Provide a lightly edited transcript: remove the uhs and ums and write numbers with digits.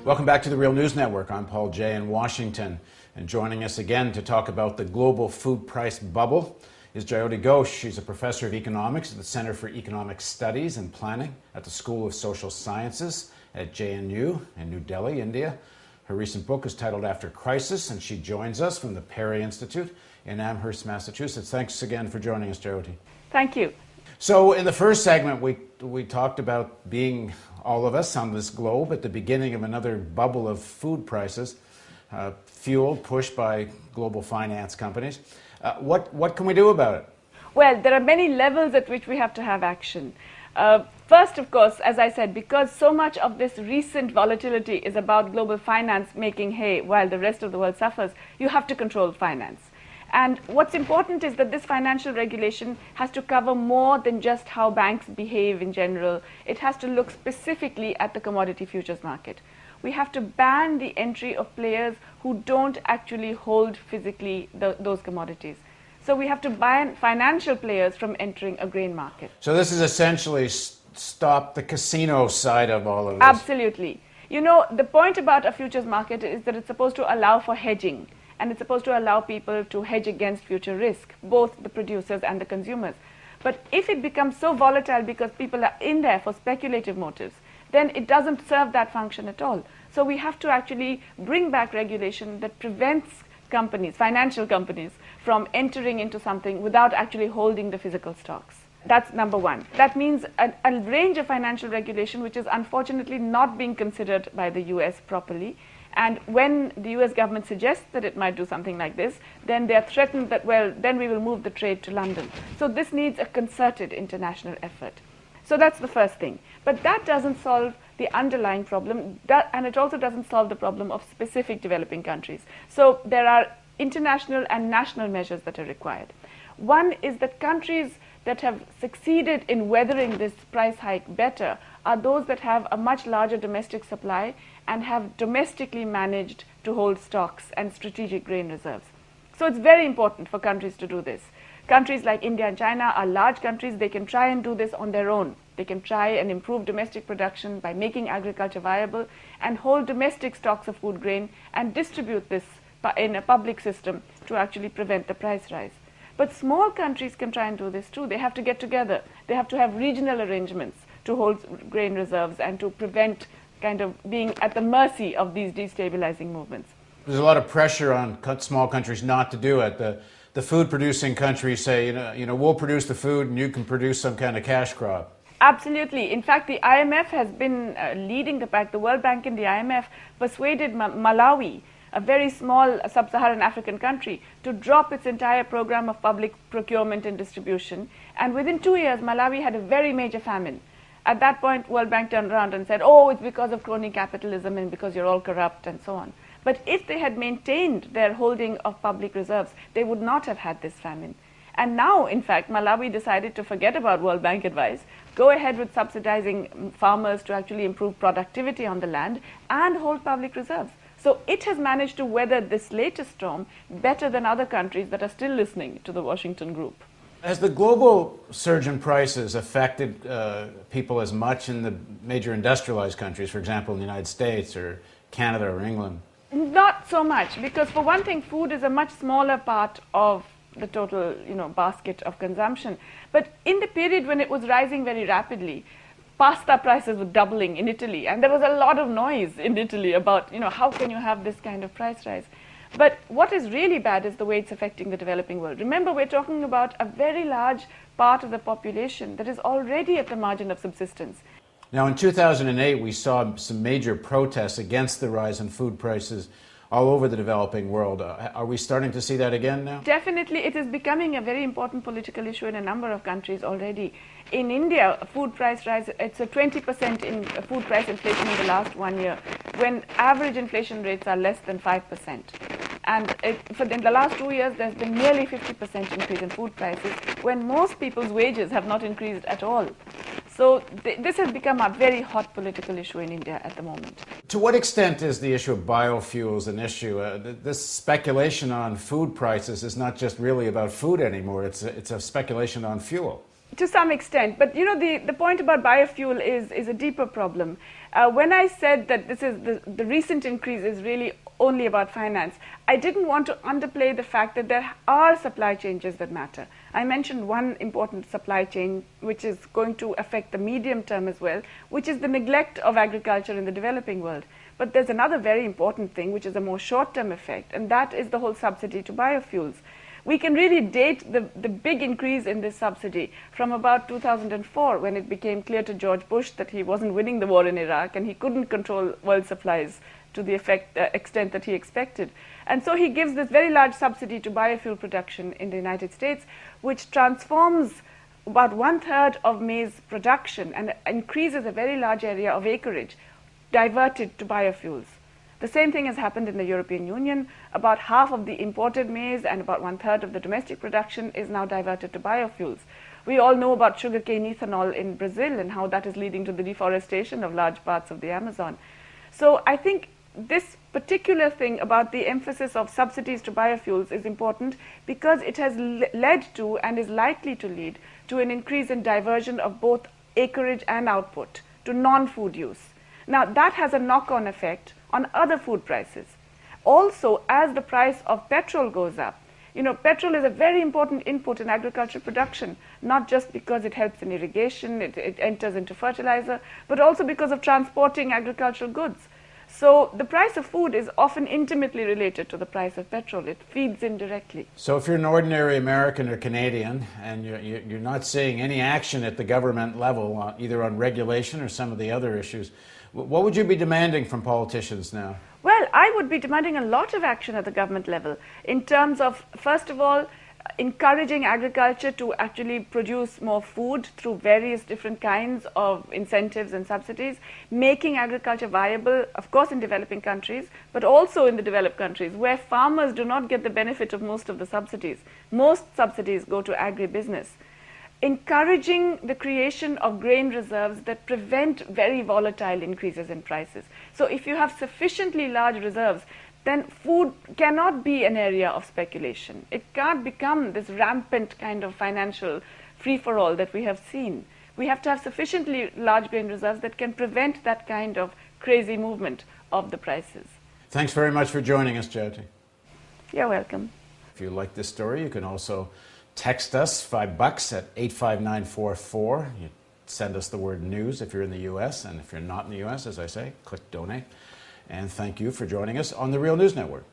Welcome back to the Real News Network. I'm Paul Jay in Washington. And joining us again to talk about the global food price bubble is Jyoti Ghosh. She's a professor of economics at the Center for Economic Studies and Planning at the School of Social Sciences at JNU in New Delhi, India. Her recent book is titled After Crisis, and she joins us from the Perry Institute in Amherst, Massachusetts. Thanks again for joining us, Jyoti. Thank you. So in the first segment, we talked about being, all of us on this globe, at the beginning of another bubble of food prices, fueled, pushed by global finance companies. What can we do about it? Well, there are many levels at which we have to have action. First, of course, as I said, because so much of this recent volatility is about global finance making hay while the rest of the world suffers, you have to control finance. And what's important is that this financial regulation has to cover more than just how banks behave in general. It has to look specifically at the commodity futures market. We have to ban the entry of players who don't actually hold physically those commodities. So we have to ban financial players from entering a grain market. So this is essentially stop the casino side of all of this. Absolutely. You know, the point about a futures market is that it's supposed to allow for hedging. And it's supposed to allow people to hedge against future risk, both the producers and the consumers. But if it becomes so volatile because people are in there for speculative motives, then it doesn't serve that function at all. So we have to actually bring back regulation that prevents companies, financial companies, from entering into something without actually holding the physical stocks. That's number one. That means a range of financial regulation which is unfortunately not being considered by the US properly. And when the US government suggests that it might do something like this, then they are threatened that, well, then we will move the trade to London. So this needs a concerted international effort. So that's the first thing. But that doesn't solve the underlying problem, and it also doesn't solve the problem of specific developing countries. So there are international and national measures that are required. One is that countries that have succeeded in weathering this price hike better are those that have a much larger domestic supply and have domestically managed to hold stocks and strategic grain reserves. So it's very important for countries to do this. Countries like India and China are large countries. They can try and do this on their own. They can try and improve domestic production by making agriculture viable and hold domestic stocks of food grain and distribute this in a public system to actually prevent the price rise. But small countries can try and do this too. They have to get together. They have to have regional arrangements to hold grain reserves and to prevent kind of being at the mercy of these destabilizing movements. There's a lot of pressure on small countries not to do it. The food-producing countries say, you know, we'll produce the food and you can produce some kind of cash crop. Absolutely. In fact, the IMF has been leading the pack. The World Bank and the IMF persuaded Malawi, a very small sub-Saharan African country, to drop its entire program of public procurement and distribution. And within 2 years, Malawi had a very major famine. At that point, World Bank turned around and said, oh, it's because of crony capitalism and because you're all corrupt and so on. But if they had maintained their holding of public reserves, they would not have had this famine. And now, in fact, Malawi decided to forget about World Bank advice, go ahead with subsidizing farmers to actually improve productivity on the land and hold public reserves. So it has managed to weather this latest storm better than other countries that are still listening to the Washington Group. Has the global surge in prices affected people as much in the major industrialized countries, for example, in the United States or Canada or England? Not so much, because for one thing, food is a much smaller part of the total, basket of consumption. But in the period when it was rising very rapidly, pasta prices were doubling in Italy, and there was a lot of noise in Italy about, how can you have this kind of price rise? But what is really bad is the way it's affecting the developing world. Remember, we're talking about a very large part of the population that is already at the margin of subsistence. Now, in 2008, we saw some major protests against the rise in food prices all over the developing world. Are we starting to see that again now? Definitely. It is becoming a very important political issue in a number of countries already. In India, food price rise, it's a 20% in food price inflation in the last 1 year, when average inflation rates are less than 5%. And in the last 2 years, there's been nearly 50% increase in food prices, when most people's wages have not increased at all. So this has become a very hot political issue in India at the moment. To what extent is the issue of biofuels an issue? This speculation on food prices is not just really about food anymore. It's a speculation on fuel. To some extent, but the point about biofuel is a deeper problem. When I said that this is the recent increase is really only about finance, I didn't want to underplay the fact that there are supply changes that matter. I mentioned one important supply chain which is going to affect the medium term as well, which is the neglect of agriculture in the developing world. But there's another very important thing which is a more short-term effect, and that is the whole subsidy to biofuels. We can really date the big increase in this subsidy from about 2004, when it became clear to George Bush that he wasn't winning the war in Iraq and he couldn't control world supplies to the extent that he expected. And so he gives this very large subsidy to biofuel production in the United States, which transforms about 1/3 of maize production and increases a very large area of acreage diverted to biofuels. The same thing has happened in the European Union. About half of the imported maize and about 1/3 of the domestic production is now diverted to biofuels. We all know about sugarcane ethanol in Brazil and how that is leading to the deforestation of large parts of the Amazon. So I think this particular thing about the emphasis of subsidies to biofuels is important because it has led to and is likely to lead to an increase in diversion of both acreage and output to non-food use. Now that has a knock-on effect on other food prices. Also, as the price of petrol goes up, petrol is a very important input in agricultural production, not just because it helps in irrigation, it enters into fertilizer, but also because of transporting agricultural goods. So the price of food is often intimately related to the price of petrol. It feeds in directly. So if you're an ordinary American or Canadian and you're not seeing any action at the government level, either on regulation or some of the other issues, what would you be demanding from politicians now? Well, I would be demanding a lot of action at the government level in terms of, first of all, encouraging agriculture to actually produce more food through various different kinds of incentives and subsidies, making agriculture viable, of course, in developing countries, but also in the developed countries where farmers do not get the benefit of most of the subsidies. Most subsidies go to agribusiness. Encouraging the creation of grain reserves that prevent very volatile increases in prices. So if you have sufficiently large reserves, then food cannot be an area of speculation. It can't become this rampant kind of financial free-for-all that we have seen. We have to have sufficiently large grain reserves that can prevent that kind of crazy movement of the prices. Thanks very much for joining us, Jyoti. You're welcome. If you like this story, you can also text us $5 at 85944. You send us the word news if you're in the U.S., and if you're not in the U.S., as I say, click donate. And thank you for joining us on the Real News Network.